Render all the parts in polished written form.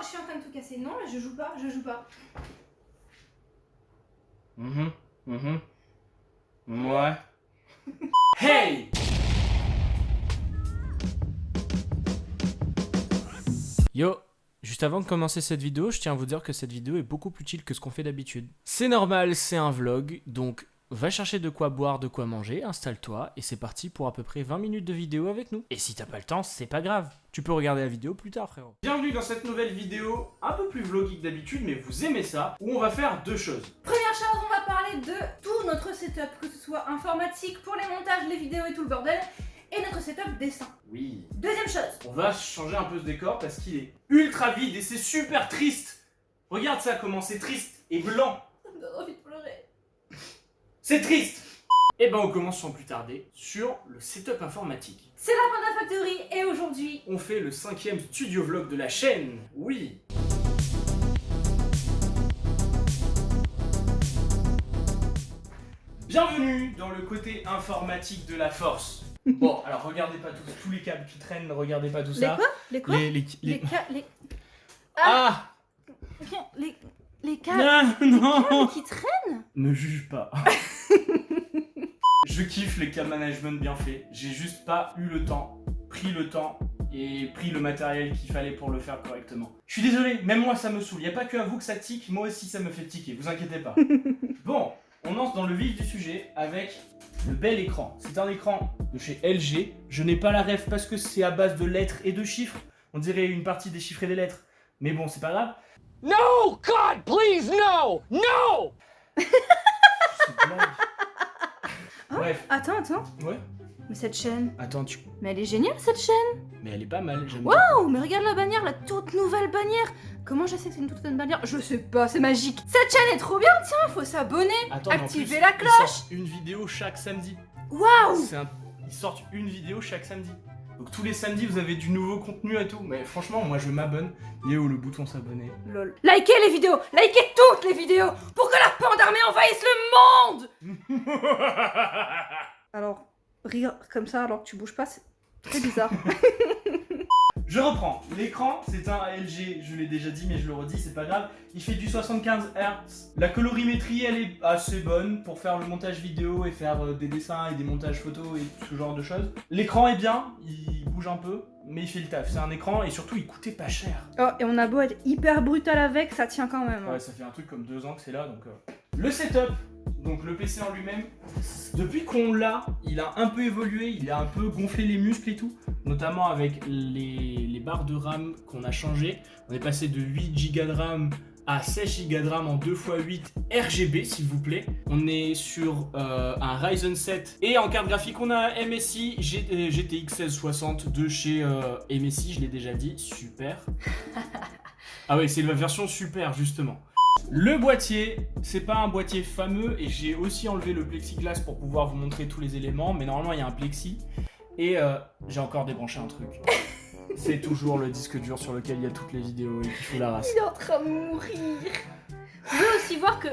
je suis en train de tout casser. Non, je joue pas, je joue pas. Ouais. Hey! Yo, juste avant de commencer cette vidéo, je tiens à vous dire que cette vidéo est beaucoup plus chill que ce qu'on fait d'habitude. C'est normal, c'est un vlog, donc va chercher de quoi boire, de quoi manger, installe-toi, et c'est parti pour à peu près 20 minutes de vidéo avec nous. Et si t'as pas le temps, c'est pas grave, tu peux regarder la vidéo plus tard, frérot. Bienvenue dans cette nouvelle vidéo, un peu plus vlogique d'habitude, mais vous aimez ça, où on va faire deux choses. Première chose, on va parler de tout notre setup, que ce soit informatique pour les montages, les vidéos et tout le bordel, et notre setup dessin. Oui. Deuxième chose. On va changer un peu ce décor parce qu'il est ultra vide et c'est super triste. Regarde ça, comment c'est triste et blanc. Ça me donne envie de pleurer. C'est triste. Et ben on commence sans plus tarder sur le setup informatique. C'est la Panda Factory et aujourd'hui, On fait le 5e studio vlog de la chaîne. Oui. Bienvenue dans le côté informatique de la force. Bon, alors regardez pas tous les câbles qui traînent, regardez pas tout les ça. quoi? Les quoi? Les... les... Ah Les câbles. non Qui traînent? Ne juge pas. Je kiffe les câbles management bien faits. J'ai juste pas eu le temps, pris le temps et pris le matériel qu'il fallait pour le faire correctement. Je suis désolé, même moi ça me saoule. Y a pas que à vous que ça tique, moi aussi ça me fait tiquer, vous inquiétez pas. Bon, on lance dans le vif du sujet avec le bel écran. C'est un écran de chez LG. Je n'ai pas la ref parce que c'est à base de lettres et de chiffres. On dirait une partie des chiffres et des lettres. Mais bon, c'est pas grave. No, God, please, no! No! C'est blague. Bref. Attends. Ouais. Mais cette chaîne, Attends, tu... mais elle est géniale cette chaîne. Mais elle est pas mal, j'aime Waouh, mais regarde la bannière, la toute nouvelle bannière. Comment je sais que c'est une toute nouvelle bannière? Je sais pas, c'est magique. Cette chaîne est trop bien, tiens, faut s'abonner, Attends, mais en activer plus, la ils cloche. sortent une vidéo chaque samedi. Waouh. Ils sortent une vidéo chaque samedi. Donc tous les samedis, vous avez du nouveau contenu et tout. Mais franchement, moi je m'abonne. Il est où le bouton s'abonner? Lol. Likez les vidéos, likez toutes les vidéos pour que la Panda Armée envahisse le monde. Alors, rire comme ça alors que tu bouges pas, c'est très bizarre. Je reprends. L'écran, c'est un LG, je l'ai déjà dit mais je le redis, c'est pas grave. Il fait du 75 Hz. La colorimétrie, elle est assez bonne pour faire le montage vidéo et faire des dessins et des montages photos et ce genre de choses. L'écran est bien, il bouge un peu, mais il fait le taf. C'est un écran et surtout il coûtait pas cher. Oh, et on a beau être hyper brutal avec, ça tient quand même. Ouais, ça fait un truc comme 2 ans que c'est là, donc... Le setup, donc le PC en lui-même, depuis qu'on l'a, il a un peu évolué, il a un peu gonflé les muscles et tout, notamment avec les barres de RAM qu'on a changé. On est passé de 8 Go de RAM à 16 Go de RAM en 2x8 RGB, s'il vous plaît. On est sur un Ryzen 7 et en carte graphique, on a un MSI GTX 1660 de chez MSI, je l'ai déjà dit, super. Ah ouais, c'est la version super, justement. Le boîtier, c'est pas un boîtier fameux et j'ai aussi enlevé le plexiglas pour pouvoir vous montrer tous les éléments, mais normalement il y a un plexi et j'ai encore débranché un truc. C'est toujours le disque dur sur lequel il y a toutes les vidéos et qui fout la race. Il est en train de mourir. Vous pouvez aussi voir que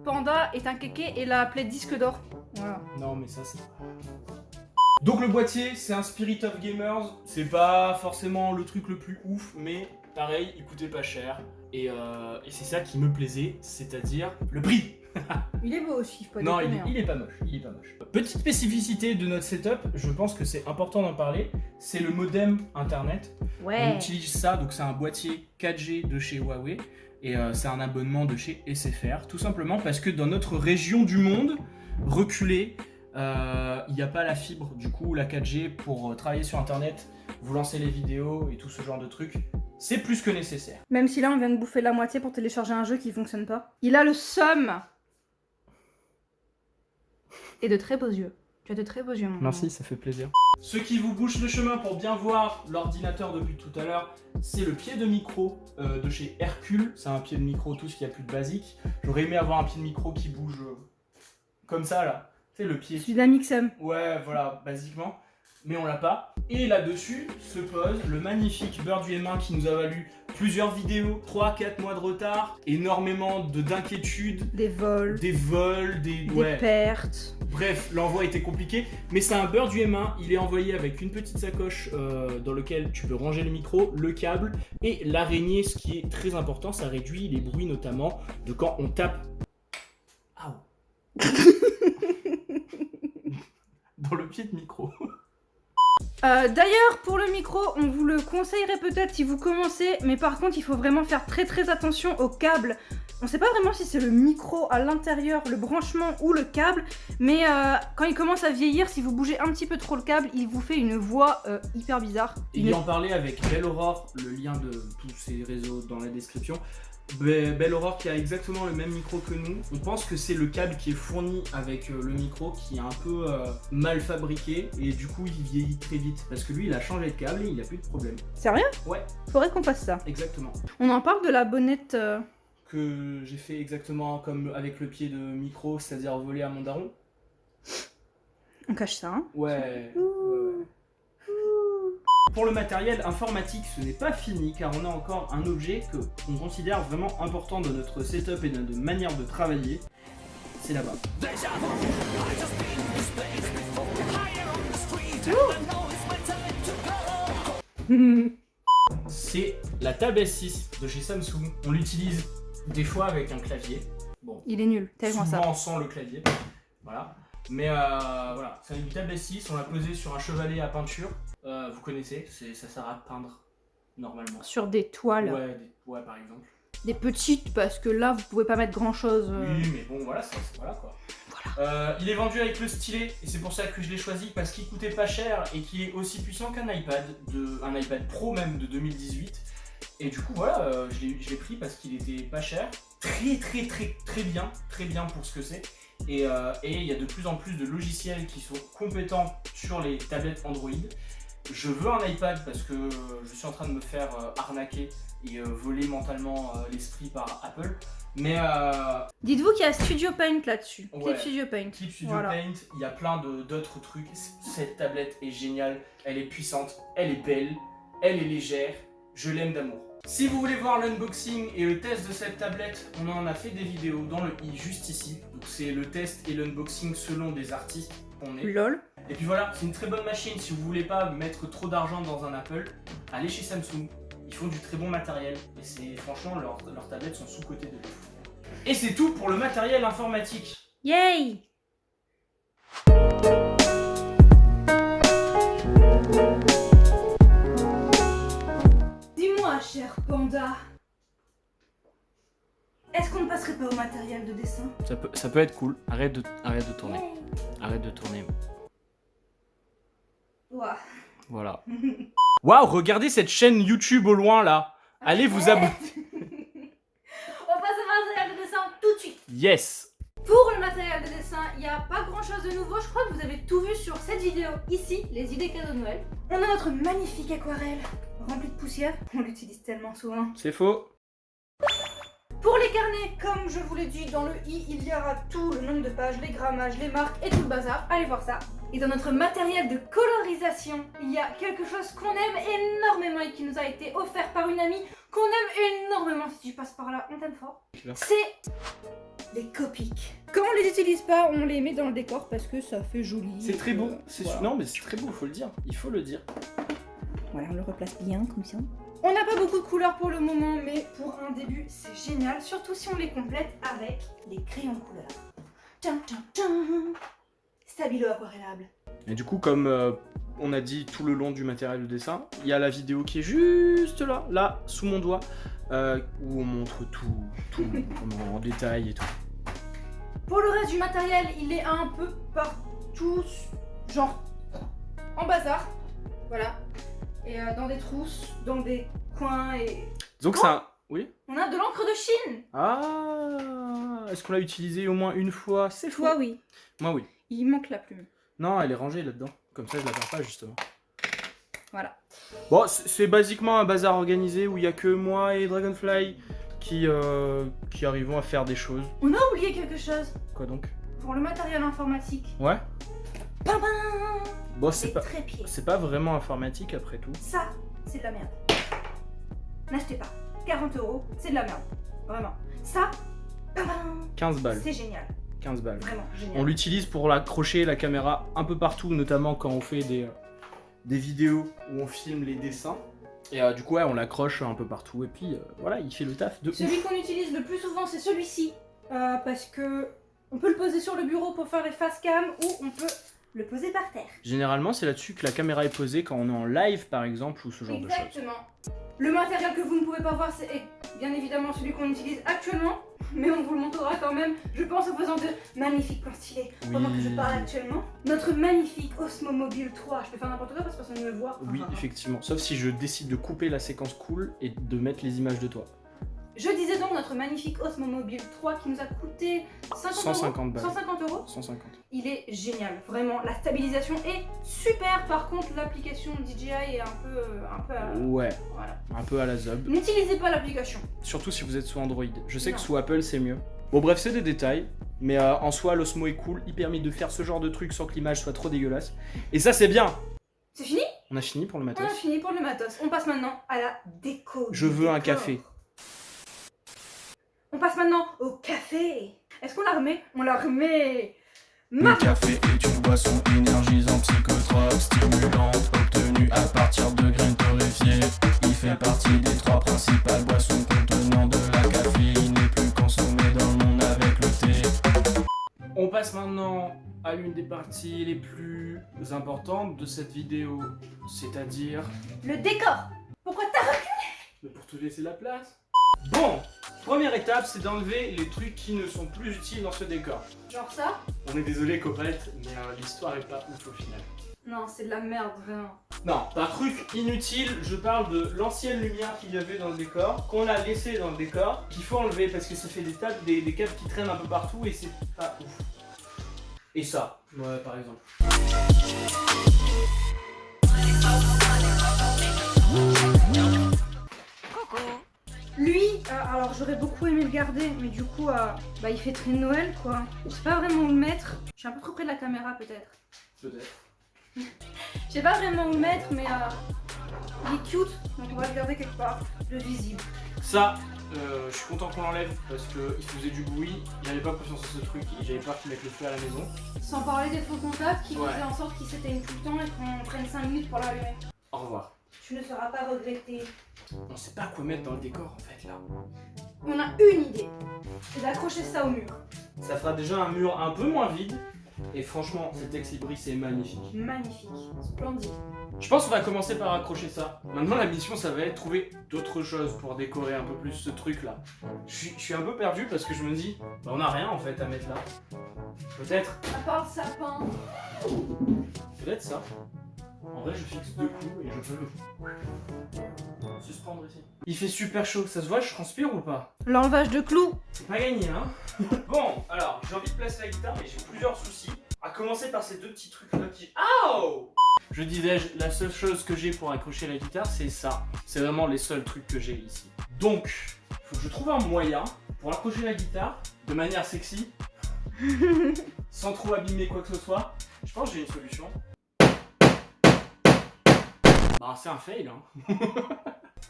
Panda est un kéké et l'a appelé disque d'or. Voilà. Non mais ça c'est... Donc le boîtier, c'est un Spirit of Gamers, c'est pas forcément le truc le plus ouf, mais pareil, il coûtait pas cher. Et c'est ça qui me plaisait, c'est-à-dire le prix. Il est beau aussi, faut pas Non, déconner, il est pas moche, il est pas moche. Petite spécificité de notre setup, je pense que c'est important d'en parler, c'est le modem internet. On Ouais. utilise ça, donc c'est un boîtier 4G de chez Huawei et c'est un abonnement de chez SFR, tout simplement parce que dans notre région du monde, reculée, il n'y a pas la fibre, du coup la 4G pour travailler sur internet, vous lancer les vidéos et tout ce genre de trucs. C'est plus que nécessaire. Même si là on vient de bouffer la moitié pour télécharger un jeu qui fonctionne pas. Il a le seum. Et de très beaux yeux. Tu as de très beaux yeux, mon Merci, ça fait plaisir. Ce qui vous bouche le chemin pour bien voir l'ordinateur depuis tout à l'heure, c'est le pied de micro de chez Hercule. C'est un pied de micro, tout ce qu'il y a plus de basique. J'aurais aimé avoir un pied de micro qui bouge comme ça là. Tu sais, le pied. Celui d'Amixem. Ouais, voilà, basiquement. mais on l'a pas. Et là-dessus se pose le magnifique beurre du M1 qui nous a valu plusieurs vidéos, 3-4 mois de retard, énormément d'inquiétudes, Des vols, des vols, des pertes. Bref, l'envoi était compliqué, mais c'est un beurre du M1, il est envoyé avec une petite sacoche dans laquelle tu peux ranger le micro, le câble et l'araignée, ce qui est très important, ça réduit les bruits notamment de quand on tape dans le pied de micro. D'ailleurs, pour le micro, on vous le conseillerait peut-être si vous commencez, mais par contre, il faut vraiment faire très attention au câble. On sait pas vraiment si c'est le micro à l'intérieur, le branchement ou le câble, mais quand il commence à vieillir, si vous bougez un petit peu trop le câble, il vous fait une voix hyper bizarre. Il en parlait avec Belle Aurore, le lien de tous ces réseaux dans la description. Belle Aurore qui a exactement le même micro que nous. On pense que c'est le câble qui est fourni avec le micro qui est un peu mal fabriqué et du coup il vieillit très vite parce que lui il a changé de câble et il a plus de problème. Sérieux? Ouais. Faudrait qu'on fasse ça. Exactement. On en parle de la bonnette que j'ai fait exactement comme avec le pied de micro, c'est-à-dire voler à mon daron. On cache ça, hein? Ouais. Pour le matériel informatique, ce n'est pas fini car on a encore un objet qu'on considère vraiment important dans notre setup et dans notre manière de travailler. C'est là-bas. C'est la table S6 de chez Samsung. On l'utilise des fois avec un clavier. Bon, il est nul, tellement ça. Souvent sans le clavier. Voilà. Mais voilà, c'est une table S6, on l'a posée sur un chevalet à peinture. Vous connaissez, ça sert à peindre normalement. Sur des toiles. Ouais, par exemple. Des petites, parce que là, vous pouvez pas mettre grand-chose. Oui, mais bon, voilà, voilà quoi. Voilà. Il est vendu avec le stylet, et c'est pour ça que je l'ai choisi, parce qu'il coûtait pas cher et qu'il est aussi puissant qu'un iPad, un iPad Pro même de 2018. Et du coup, voilà, je l'ai pris parce qu'il était pas cher. Très bien pour ce que c'est. Et il y a de plus en plus de logiciels qui sont compétents sur les tablettes Android. Je veux un iPad parce que je suis en train de me faire arnaquer et voler mentalement l'esprit par Apple. Mais dites-vous qu'il y a Studio Paint là-dessus. Ouais, Clip Studio Paint. Clip Studio Paint, il y a plein d'autres trucs. Cette tablette est géniale, elle est puissante, elle est belle, elle est légère. Je l'aime d'amour. Si vous voulez voir l'unboxing et le test de cette tablette, on en a fait des vidéos dans le i juste ici. Donc c'est le test et l'unboxing selon des artistes qu'on est. Lol. Et puis voilà, c'est une très bonne machine. Si vous voulez pas mettre trop d'argent dans un Apple, allez chez Samsung. Ils font du très bon matériel. Et franchement, leurs tablettes sont sous-cotées de ouf. Et c'est tout pour le matériel informatique. Yay! Dis-moi, cher panda, est-ce qu'on ne passerait pas au matériel de dessin? Ça peut être cool. Arrête de tourner. Yay. Arrête de tourner. Ouah. Voilà. Waouh, regardez cette chaîne YouTube au loin là. Allez vous abonner. On passe au matériel de dessin tout de suite. Yes. Pour le matériel de dessin, il n'y a pas grand chose de nouveau. Je crois que vous avez tout vu sur cette vidéo. Ici, les idées cadeaux de Noël. On a notre magnifique aquarelle remplie de poussière. On l'utilise tellement souvent. C'est faux. Pour les carnets, comme je vous l'ai dit dans le i, il y aura tout le nombre de pages, les grammages, les marques et tout le bazar. Allez voir ça. Et dans notre matériel de colorisation, il y a quelque chose qu'on aime énormément et qui nous a été offert par une amie qu'on aime énormément. Si tu passes par là, on t'aime fort. C'est les Copics. Quand on les utilise pas, on les met dans le décor parce que ça fait joli. C'est très beau. Voilà. Non mais c'est très beau, faut le dire. Il faut le dire. Voilà, on le replace bien comme ça. On n'a pas beaucoup de couleurs pour le moment, mais pour un début, c'est génial. Surtout si on les complète avec des crayons couleur. Tchan, tchan, tchan. Stabilo aquarellable. Et du coup, comme on a dit tout le long du matériel de dessin, il y a la vidéo qui est juste là, sous mon doigt, où on montre tout en détail et tout. Pour le reste du matériel, il est un peu partout, genre en bazar, voilà. Et dans des trousses, dans des coins et... Donc ça... Oui. On a de l'encre de Chine. Ah, est-ce qu'on l'a utilisé au moins une fois? C'est faux. Toi, oui. Moi, oui. Il manque la plume. Non, elle est rangée là-dedans. Comme ça, je la perds pas, justement. Voilà. Bon, c'est basiquement un bazar organisé où il y a que moi et Dragonfly qui arrivons à faire des choses. On a oublié quelque chose. Quoi donc? Pour le matériel informatique. Ouais. Bam, bam. Bon, Les trépieds. c'est pas vraiment informatique après tout. Ça, c'est de la merde. N'achetez pas. 40 €, c'est de la merde. Vraiment. Ça, bam, bam. 15 balles. C'est génial. 15 balles. Vraiment génial. On l'utilise pour accrocher la caméra un peu partout, notamment quand on fait des vidéos où on filme les dessins. Et du coup, ouais, on l'accroche un peu partout. Et puis, voilà, il fait le taf de ouf. Celui qu'on utilise le plus souvent, c'est celui-ci. Parce que on peut le poser sur le bureau pour faire les face cam ou on peut le poser par terre. Généralement, c'est là-dessus que la caméra est posée quand on est en live, par exemple, ou ce genre de choses. Exactement. Le matériel que vous ne pouvez pas voir, c'est bien évidemment celui qu'on utilise actuellement. Mais on vous le montrera quand même, je pense, en faisant de magnifiques plans stylés pendant que je parle actuellement. Notre magnifique Osmo Mobile 3. Je peux faire n'importe quoi parce que personne ne me voit. Oui, effectivement. Sauf si je décide de couper la séquence cool et de mettre les images de toi. Je disais donc notre magnifique Osmo Mobile 3 qui nous a coûté 150 balles. 150 €. 150. Il est génial, vraiment. La stabilisation est super. Par contre, l'application DJI est un peu Ouais, voilà. un peu à la zob. N'utilisez pas l'application. Surtout si vous êtes sous Android. Je sais Non. que sous Apple, c'est mieux. Bon, bref, c'est des détails. Mais en soi, l'Osmo est cool. Il permet de faire ce genre de truc sans que l'image soit trop dégueulasse. Et ça, c'est bien. C'est fini? On a fini pour le On matos. a fini pour le matos. On passe maintenant à la déco. Je du veux un décor. café. On passe maintenant au café. Est-ce qu'on la remet? On la remet. Le café est une boisson énergisante, psychotrope, stimulante, obtenue à partir de graines torréfiées. Il fait partie des 3 principales boissons contenant de la caféine et plus consommée dans le monde avec le thé. On passe maintenant à l'une des parties les plus importantes de cette vidéo, c'est-à-dire... Le décor. Pourquoi t'as Mais pour te laisser la place. Bon, première étape, c'est d'enlever les trucs qui ne sont plus utiles dans ce décor. genre ça? On est désolé, Copette, mais l'histoire est pas ouf au final. Non, c'est de la merde, vraiment. Non, un truc inutile, je parle de l'ancienne lumière qu'il y avait dans le décor, qu'on a laissé dans le décor, qu'il faut enlever parce que ça fait des câbles qui traînent un peu partout et c'est pas ouf. Et ça, ouais, par exemple. Lui, alors j'aurais beaucoup aimé le garder, mais du coup, bah, il fait très Noël, quoi. Je sais pas vraiment où le mettre. Je suis un peu trop près de la caméra, peut-être. Peut-être. Je sais pas vraiment où le mettre, mais il est cute, donc on va le garder quelque part de visible. Ça, je suis content qu'on l'enlève parce qu'il faisait du bruit, j'avais pas confiance en ce truc et j'avais peur qu'il mette le feu à la maison. Sans parler des faux contacts qui Ouais. faisaient en sorte qu'il s'éteigne tout le temps et qu'on prenne 5 minutes pour l'allumer. Au revoir. Tu ne seras pas regretté. On sait pas quoi mettre dans le décor en fait là. On a une idée, c'est d'accrocher ça au mur. Ça fera déjà un mur un peu moins vide. Et franchement, cet ex-libris c'est magnifique. Magnifique, splendide. Je pense qu'on va commencer par accrocher ça. Maintenant la mission ça va être trouver d'autres choses pour décorer un peu plus ce truc là. Je suis un peu perdu parce que je me dis, bah, on a rien en fait à mettre là. Peut-être À part le sapin. ça. En vrai je fixe 2 clous et je peux le suspendre ici. Il fait super chaud, ça se voit, je transpire ou pas? L'enlevage de clous. C'est pas gagné, hein. Bon, alors, j'ai envie de placer la guitare, mais j'ai plusieurs soucis. À commencer par ces 2 petits trucs-là qui... Aouh! Je disais, la seule chose que j'ai pour accrocher la guitare, c'est ça. C'est vraiment les seuls trucs que j'ai ici. Donc, faut que je trouve un moyen pour accrocher la guitare de manière sexy, sans trop abîmer quoi que ce soit. Je pense que j'ai une solution. Bah, c'est un fail, hein.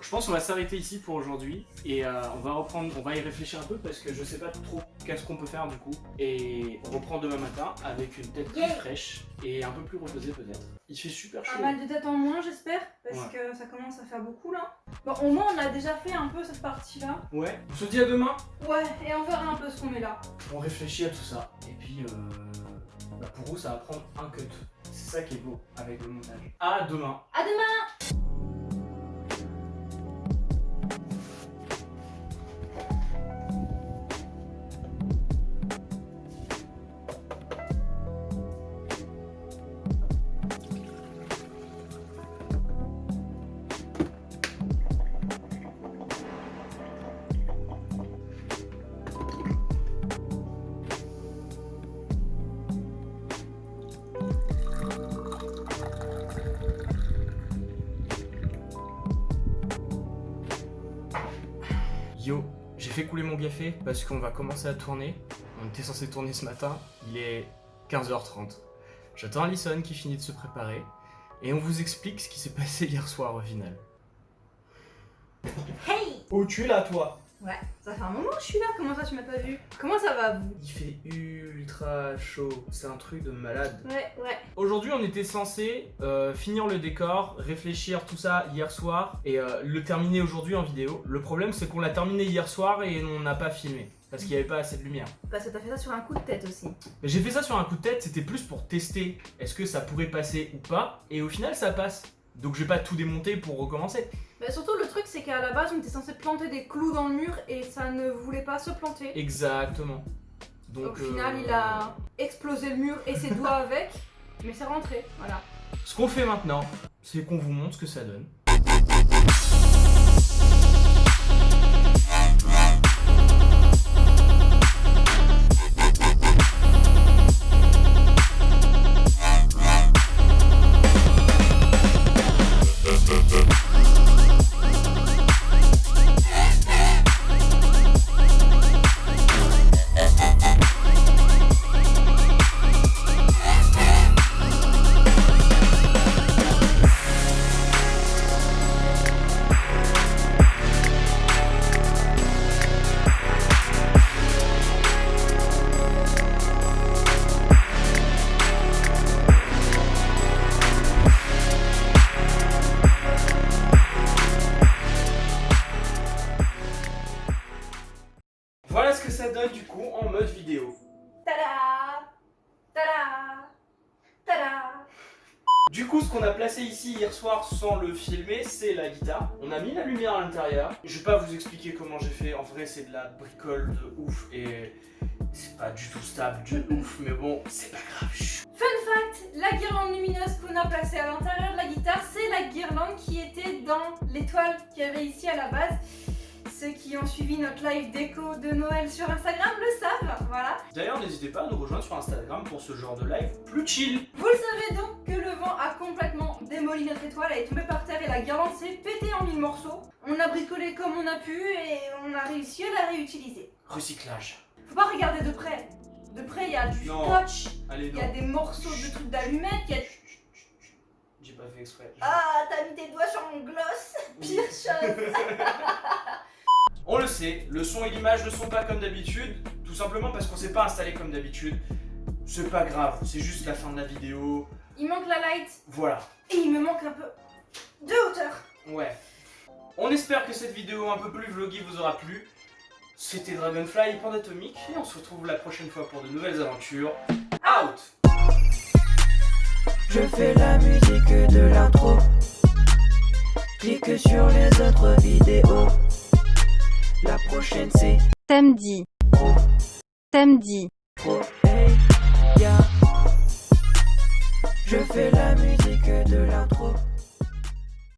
Je pense qu'on va s'arrêter ici pour aujourd'hui et on va y réfléchir un peu parce que je sais pas trop qu'est-ce qu'on peut faire du coup. Et on reprend demain matin avec une tête plus fraîche et un peu plus reposée peut-être. Il fait super chaud. Un mal de tête en moins, j'espère, parce Ouais. que ça commence à faire beaucoup là. Bon, au moins on a déjà fait un peu cette partie-là. Ouais, on se dit à demain. Ouais, et on verra un peu ce qu'on met là. On réfléchit à tout ça et puis bah, pour vous ça va prendre un cut. C'est ça qui est beau avec le montage. À demain. À demain! Yo, j'ai fait couler mon café parce qu'on va commencer à tourner. On était censé tourner ce matin, il est 15h30. J'attends Alison qui finit de se préparer. Et on vous explique ce qui s'est passé hier soir au final. Hey! Oh, tu es là, toi? Ouais, ça fait un moment que je suis là, comment ça tu m'as pas vu? Comment ça va vous? Il fait ultra chaud, c'est un truc de malade. Ouais. Aujourd'hui, on était censé finir le décor, réfléchir tout ça hier soir et le terminer aujourd'hui en vidéo. Le problème, c'est qu'on l'a terminé hier soir et on n'a pas filmé parce qu'il n'y avait pas assez de lumière. Parce que t'as fait ça sur un coup de tête aussi. Mais j'ai fait ça sur un coup de tête, c'était plus pour tester est-ce que ça pourrait passer ou pas, et au final, ça passe. Donc, je vais pas tout démonter pour recommencer. Bah surtout le truc c'est qu'à la base on était censé planter des clous dans le mur et ça ne voulait pas se planter. Exactement. Donc, Au final il a explosé le mur et ses doigts avec, mais c'est rentré, voilà. Ce qu'on fait maintenant, c'est qu'on vous montre ce que ça donne. Voilà ce que ça donne du coup en mode vidéo. Tada! Tada! Tada! Du coup, ce qu'on a placé ici hier soir sans le filmer, c'est la guitare. On a mis la lumière à l'intérieur. Je vais pas vous expliquer comment j'ai fait. En vrai, c'est de la bricole de ouf et c'est pas du tout stable, de ouf. Mais bon, c'est pas grave. Fun fact, la guirlande lumineuse qu'on a placée à l'intérieur de la guitare, c'est la guirlande qui était dans l'étoile qu'il y avait ici à la base. Ceux qui ont suivi notre live déco de Noël sur Instagram le savent, voilà. D'ailleurs, n'hésitez pas à nous rejoindre sur Instagram pour ce genre de live plus chill. Vous le savez donc que le vent a complètement démoli notre étoile, elle est tombée par terre et la guirlande s'est pétée en 1000 morceaux. On a bricolé comme on a pu et on a réussi à la réutiliser. Recyclage. Faut pas regarder de près. De près, il y a du Non. scotch, Allez, il non. y a des morceaux de trucs d'allumettes, il y a... J'ai pas fait exprès. Ah, t'as mis tes doigts sur mon gloss. Pire chose. On le sait, le son et l'image ne sont pas comme d'habitude, tout simplement parce qu'on s'est pas installé comme d'habitude. C'est pas grave, c'est juste la fin de la vidéo. Il manque la light Voilà. et il me manque un peu de hauteur. Ouais. On espère que cette vidéo un peu plus vloguée vous aura plu. C'était Dragonfly et Pandatomic et on se retrouve la prochaine fois pour de nouvelles aventures. Out! Je fais la musique de l'intro. Clique sur les autres vidéos. La prochaine c'est samedi. Samedi. oh, hey, yeah. Je fais la musique de l'intro.